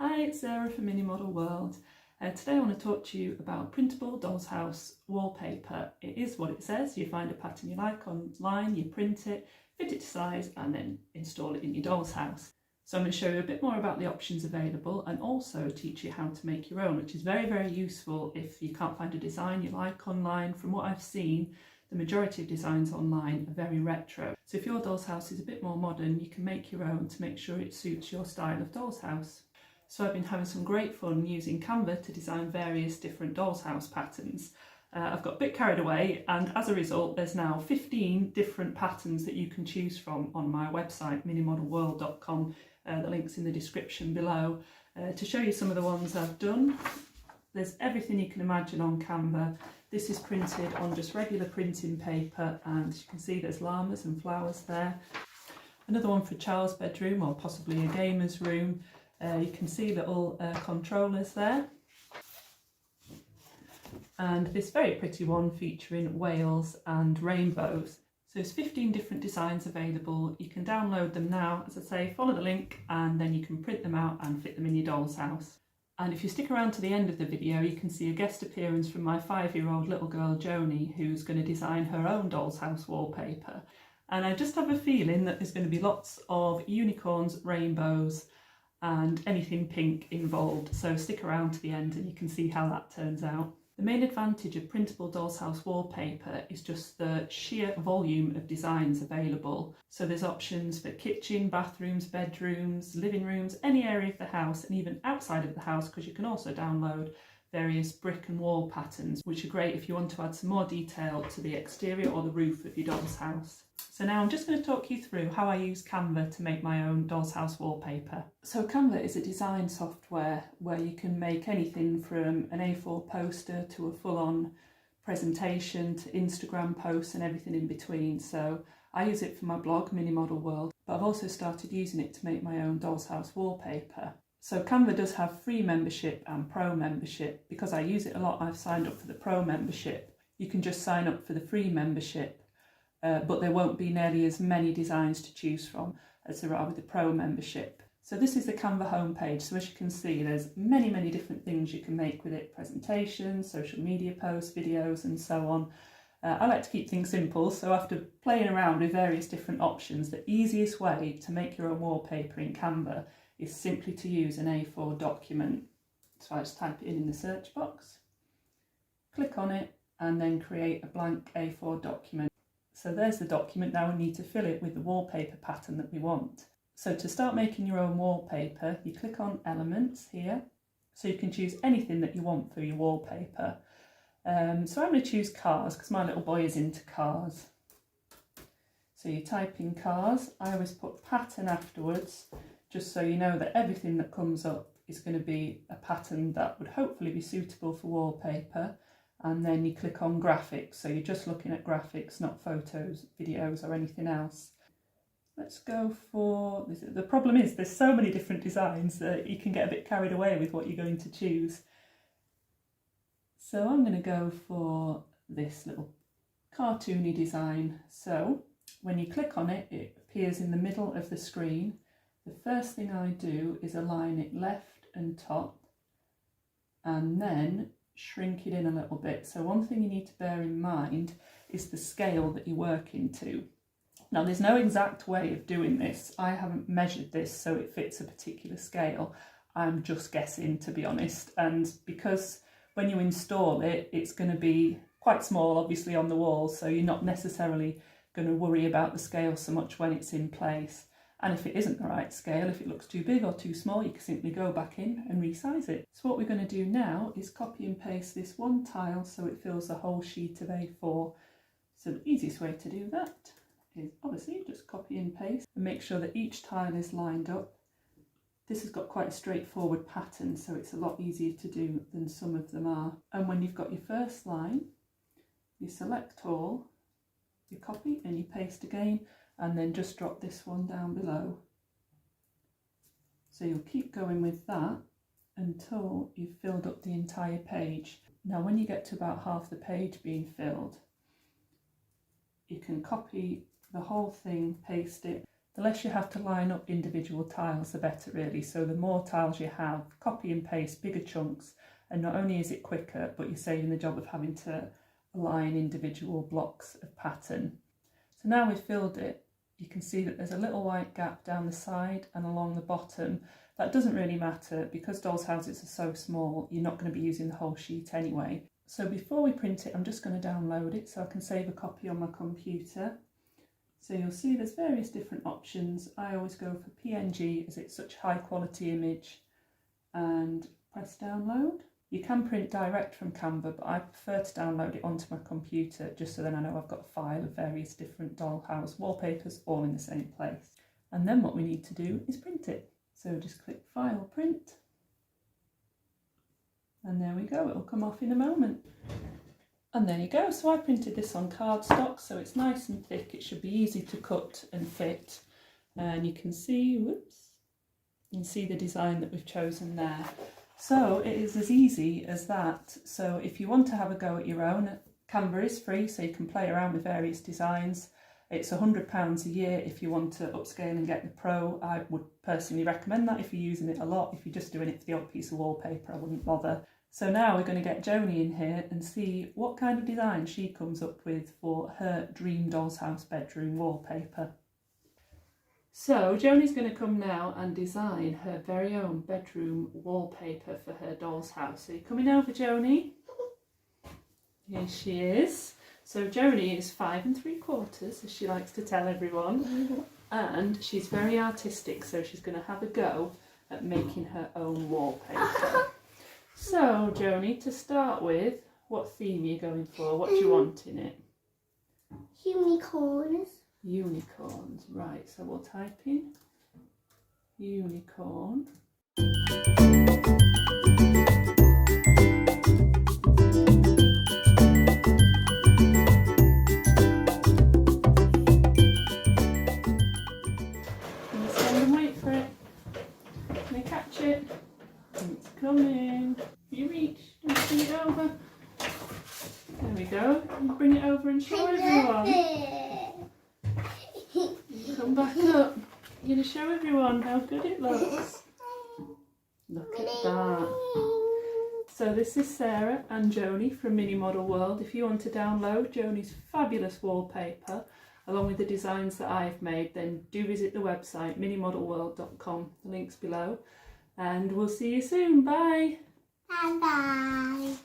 Hi, it's Sarah from Mini Model World. Today I want to talk to you about Printable Dollhouse wallpaper. It is what it says. You find a pattern you like online, you print it, fit it to size and then install it in your doll's house. So I'm going to show you a bit more about the options available and also teach you how to make your own, which is very useful if you can't find a design you like online. From what I've seen, the majority of designs online are very retro. So if your doll's house is a bit more modern, you can make your own to make sure it suits your style of doll's house. So I've been having some great fun using Canva to design various different doll's house patterns. I've got a bit carried away, and as a result there's now 15 different patterns that you can choose from on my website minimodelworld.com. The link's in the description below to show you some of the ones I've done. There's everything you can imagine on Canva. This is printed on just regular printing paper, and you can see there's llamas and flowers there. Another one for Charles' bedroom or possibly a gamer's room. You can see little controllers there, and this very pretty one featuring whales and rainbows. So there's 15 different designs available. You can download them now, as I say, follow the link and then you can print them out and fit them in your doll's house. And if you stick around to the end of the video, you can see a guest appearance from my 5-year-old little girl Joni, who's going to design her own doll's house wallpaper. And I just have a feeling that there's going to be lots of unicorns, rainbows and anything pink involved, so stick around to the end and you can see how that turns out. The main advantage of Printable Doll's House wallpaper is just the sheer volume of designs available. So there's options for kitchen, bathrooms, bedrooms, living rooms, any area of the house, and even outside of the house, because you can also download various brick and wall patterns, which are great if you want to add some more detail to the exterior or the roof of your doll's house. So now I'm just going to talk you through how I use Canva to make my own doll's house wallpaper. So Canva is a design software where you can make anything from an A4 poster to a full-on presentation to Instagram posts and everything in between. So I use it for my blog, Mini Model World, but I've also started using it to make my own doll's house wallpaper. So Canva does have free membership and pro membership. Because I use it a lot, I've signed up for the pro membership. You can just sign up for the free membership, but there won't be nearly as many designs to choose from as there are with the pro membership. So this is the Canva homepage. So as you can see, there's many different things you can make with it: presentations, social media posts, videos and so on. I like to keep things simple, so after playing around with various different options, the easiest way to make your own wallpaper in Canva is simply to use an A4 document. So I just type it in the search box, click on it and then create a blank A4 document. So there's the document. Now we need to fill it with the wallpaper pattern that we want. So to start making your own wallpaper, you click on Elements here. So you can choose anything that you want for your wallpaper. So I'm going to choose cars because my little boy is into cars. So you type in cars. I always put pattern afterwards, just so you know that everything that comes up is going to be a pattern that would hopefully be suitable for wallpaper. And then you click on graphics, so you're just looking at graphics, not photos, videos or anything else. Let's go for, the problem is there's so many different designs that you can get a bit carried away with what you're going to choose. So I'm going to go for this little cartoony design. So when you click on it, it appears in the middle of the screen. The first thing I do is align it left and top and then shrink it in a little bit. So one thing you need to bear in mind is the scale that you're working to. Now there's no exact way of doing this. I haven't measured this so it fits a particular scale. I'm just guessing, to be honest, and because when you install it, it's going to be quite small obviously on the wall, so you're not necessarily going to worry about the scale so much when it's in place. And if it isn't the right scale, if it looks too big or too small, you can simply go back in and resize it. So what we're going to do now is copy and paste this one tile so it fills the whole sheet of A4. So the easiest way to do that is obviously just copy and paste and make sure that each tile is lined up. This has got quite a straightforward pattern, so it's a lot easier to do than some of them are. And when you've got your first line, you select all, you copy and you paste again, and then just drop this one down below. So you'll keep going with that until you've filled up the entire page. Now when you get to about half the page being filled, you can copy the whole thing, paste it. The less you have to line up individual tiles, the better really. So the more tiles you have, copy and paste bigger chunks, and not only is it quicker, but you're saving the job of having to align individual blocks of pattern. So now we've filled it, you can see that there's a little white gap down the side and along the bottom. That doesn't really matter because dolls' houses are so small, you're not going to be using the whole sheet anyway. So before we print it, I'm just going to download it so I can save a copy on my computer. So you'll see there's various different options. I always go for PNG as it's such high quality image, and press download. You can print direct from Canva, but I prefer to download it onto my computer just so then I know I've got a file of various different Dollhouse wallpapers all in the same place. And then what we need to do is print it. So just click File, Print, and there we go, it'll come off in a moment. And there you go. So I printed this on cardstock, so it's nice and thick. It should be easy to cut and fit. And you can see, whoops, you can see the design that we've chosen there. So it is as easy as that. So if you want to have a go at your own, Canva is free, so you can play around with various designs. It's £100 a year if you want to upscale and get the Pro. I would personally recommend that if you're using it a lot. If you're just doing it for the odd piece of wallpaper, I wouldn't bother. So now we're going to get Joni in here and see what kind of design she comes up with for her dream doll's house bedroom wallpaper. So Joni's going to come now and design her very own bedroom wallpaper for her doll's house. Are you coming over, Joni? Here she is. So Joni is 5 3/4, as she likes to tell everyone, and she's very artistic, so she's going to have a go at making her own wallpaper. So Joni, to start with, what theme are you going for? What do you want in it? Unicorns. Unicorns, right, so we'll type in unicorn. Catch it. It's coming. You reach and bring it over. There we go. You bring it over and show everyone. Come back up. You're going to show everyone how good it looks. Look at that. So this is Sarah and Joni from Mini Model World. If you want to download Joni's fabulous wallpaper along with the designs that I've made, then do visit the website minimodelworld.com. The link's below. And we'll see you soon. Bye. Bye bye.